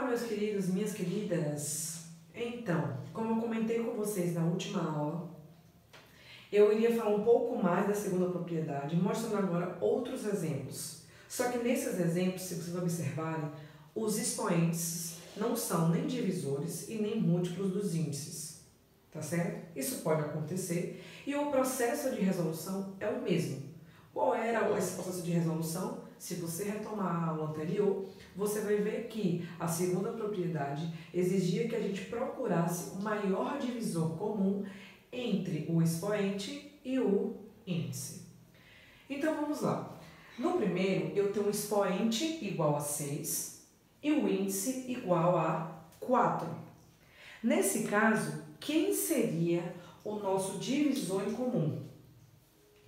meus queridos, minhas queridas. Então, como eu comentei com vocês na última aula, eu iria falar um pouco mais da segunda propriedade, mostrando agora outros exemplos. Só que nesses exemplos, se vocês observarem, os expoentes não são nem divisores e nem múltiplos dos índices, tá certo? Isso pode acontecer e o processo de resolução é o mesmo. Qual era esse processo de resolução? Se você retomar a aula anterior, você vai ver que a segunda propriedade exigia que a gente procurasse o maior divisor comum entre o expoente e o índice. Então vamos lá. No primeiro, eu tenho um expoente igual a 6 e o índice igual a 4. Nesse caso, quem seria o nosso divisor em comum?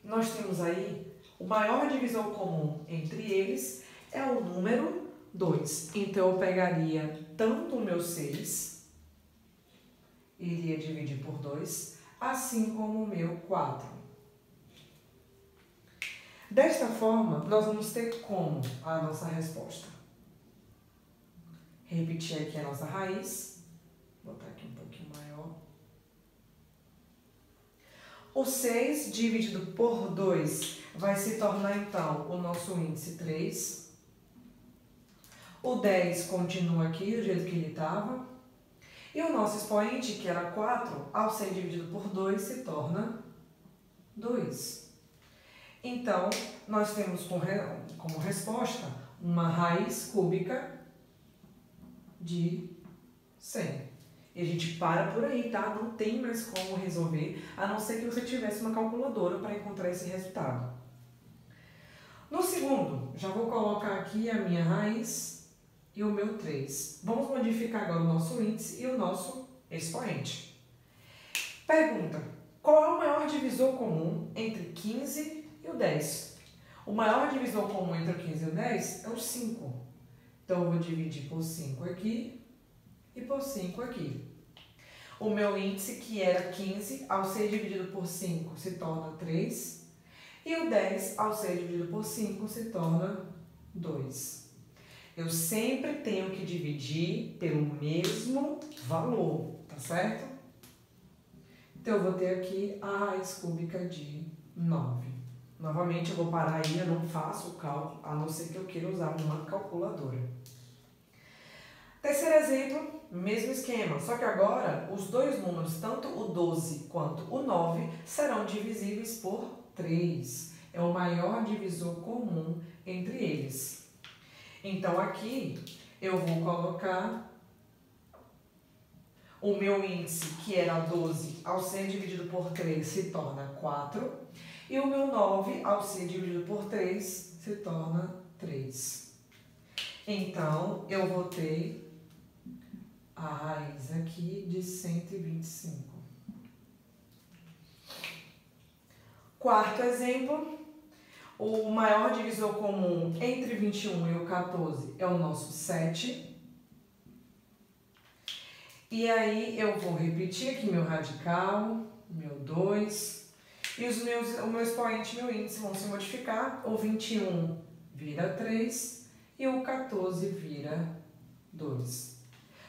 Nós temos aí o maior divisor comum entre eles é o número 2. Então, eu pegaria tanto o meu 6, iria dividir por 2, assim como o meu 4. Desta forma, nós vamos ter como a nossa resposta. Repetir aqui a nossa raiz. Vou botar aqui um pouquinho maior. O 6 dividido por 2 vai se tornar, então, o nosso índice 3. O 10 continua aqui do jeito que ele estava. E o nosso expoente, que era 4, ao ser dividido por 2, se torna 2. Então, nós temos como resposta uma raiz cúbica de 100. E a gente para por aí, tá? Não tem mais como resolver, a não ser que você tivesse uma calculadora para encontrar esse resultado. No segundo, já vou colocar aqui a minha raiz e o meu 3. Vamos modificar agora o nosso índice e o nosso expoente. Pergunta: qual é o maior divisor comum entre 15 e o 10? O maior divisor comum entre o 15 e o 10 é o 5. Então, eu vou dividir por 5 aqui e por 5 aqui. O meu índice, que era 15, ao ser dividido por 5, se torna 3. E o 10, ao ser dividido por 5, se torna 2. Eu sempre tenho que dividir pelo mesmo valor, tá certo? Então, eu vou ter aqui a raiz cúbica de 9. Novamente, eu vou parar aí, eu não faço o cálculo, a não ser que eu queira usar uma calculadora. Terceiro exemplo, mesmo esquema, só que agora os dois números, tanto o 12 quanto o 9, serão divisíveis por 3. É o maior divisor comum entre eles. Então, aqui eu vou colocar o meu índice, que era 12, ao ser dividido por 3, se torna 4. E o meu 9, ao ser dividido por 3, se torna 3. Então, eu vou ter a raiz aqui de 125. Quarto exemplo, o maior divisor comum entre 21 e o 14 é o nosso 7. E aí, eu vou repetir aqui meu radical, meu 2. E o meu expoente e meu índice vão se modificar. O 21 vira 3 e o 14 vira 2.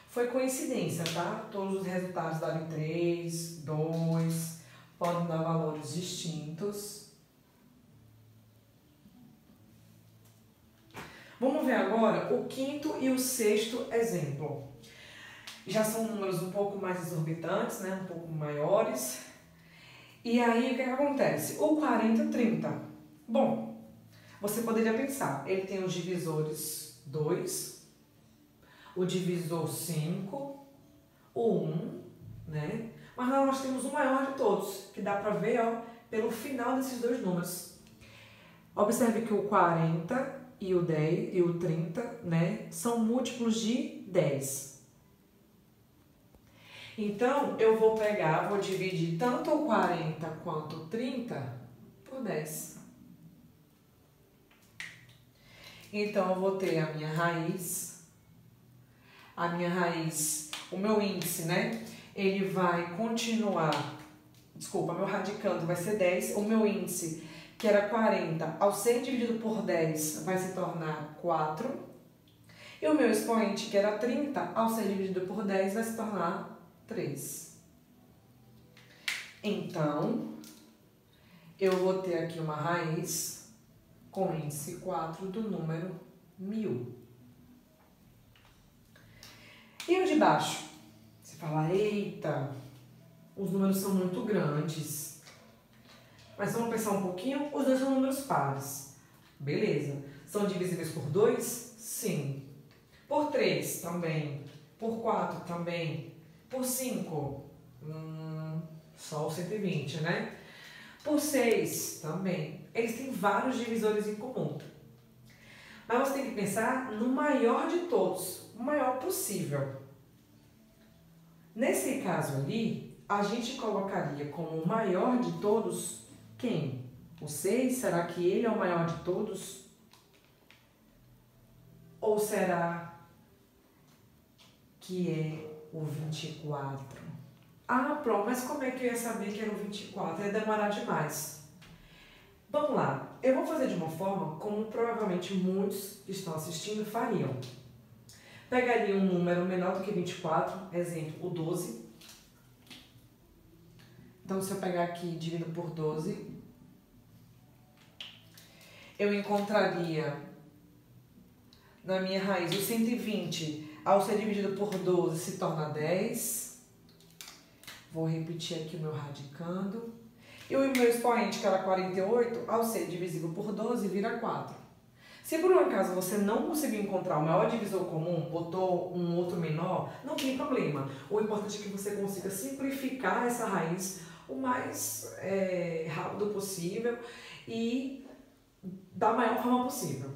Foi coincidência, tá? Todos os resultados darem 3, 2, podem dar valores distintos. Vamos ver agora o quinto e o sexto exemplo. Já são números um pouco mais exorbitantes, né? Um pouco maiores. E aí, o que acontece? O 40 e o 30. Bom, você poderia pensar, ele tem os divisores 2, o divisor 5, o 1, né? Mas nós temos o maior de todos, que dá pra ver, ó, pelo final desses dois números. Observe que o 40 e o 10 e o 30, né, são múltiplos de 10. Então, eu vou dividir tanto o 40 quanto o 30 por 10. Então, eu vou ter a minha raiz, o meu índice, né? Ele vai continuar, meu radicando vai ser 10, o meu índice, que era 40, ao ser dividido por 10, vai se tornar 4. E o meu expoente, que era 30, ao ser dividido por 10, vai se tornar 3. Então, eu vou ter aqui uma raiz com índice 4 do número 1000. E o de baixo? Você fala, eita, os números são muito grandes. Mas vamos pensar um pouquinho, os dois são números pares. Beleza. São divisíveis por 2? Sim. Por 3? Também. Por 4? Também. Por 5? Só o 120, né? Por 6? Também. Eles têm vários divisores em comum. Mas você tem que pensar no maior de todos, o maior possível. Nesse caso ali, a gente colocaria como o maior de todos quem? O 6? Será que ele é o maior de todos? Ou será que é o 24? Ah, pronto, mas como é que eu ia saber que era o 24? Ia demorar demais. Vamos lá, eu vou fazer de uma forma como provavelmente muitos que estão assistindo fariam. Pegaria um número menor do que 24, exemplo, o 12. Então, se eu pegar aqui e divido por 12, eu encontraria na minha raiz o 120, ao ser dividido por 12, se torna 10. Vou repetir aqui o meu radicando. E o meu expoente, que era 48, ao ser divisível por 12, vira 4. Se por um acaso você não conseguiu encontrar o maior divisor comum, botou um outro menor, não tem problema. O importante é que você consiga simplificar essa raiz o mais rápido possível e da maior forma possível,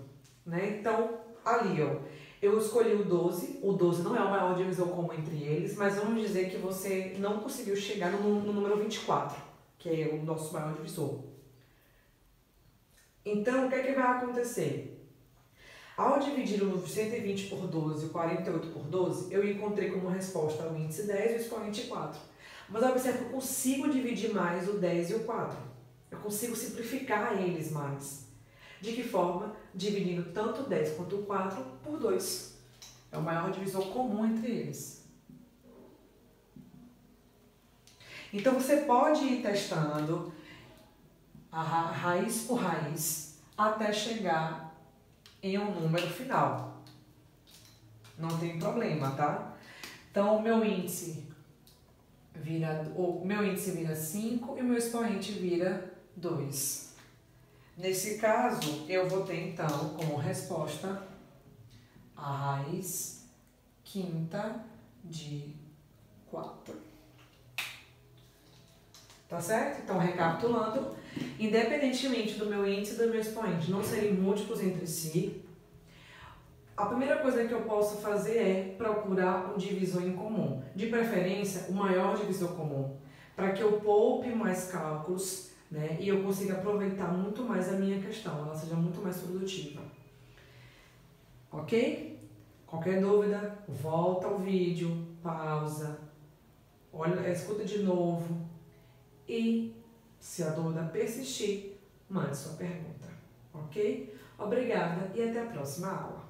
né? Então, ali, ó, eu escolhi o 12 não é o maior divisor comum entre eles, mas vamos dizer que você não conseguiu chegar no número 24, que é o nosso maior divisor. Então, o que é que vai acontecer? Ao dividir o 120 por 12 e o 48 por 12, eu encontrei como resposta o índice 10 e o expoente 4. Mas observe que eu consigo dividir mais o 10 e o 4. Eu consigo simplificar eles mais. De que forma? Dividindo tanto o 10 quanto o 4 por 2. É o maior divisor comum entre eles. Então, você pode ir testando a raiz por raiz até chegar em um número final. Não tem problema, tá? Então, o meu índice vira 5 e o meu expoente vira 2. Nesse caso, eu vou ter, então, como resposta a raiz quinta de 4. Tá certo? Então, recapitulando, independentemente do meu índice e do meu expoente não serem múltiplos entre si, a primeira coisa que eu posso fazer é procurar um divisor em comum. De preferência, o maior divisor comum, para que eu poupe mais cálculos, né, e eu consiga aproveitar muito mais a minha questão, ela seja muito mais produtiva. Ok? Qualquer dúvida, volta ao vídeo, pausa, olha, escuta de novo e, se a dúvida persistir, mande sua pergunta. Ok? Obrigada e até a próxima aula.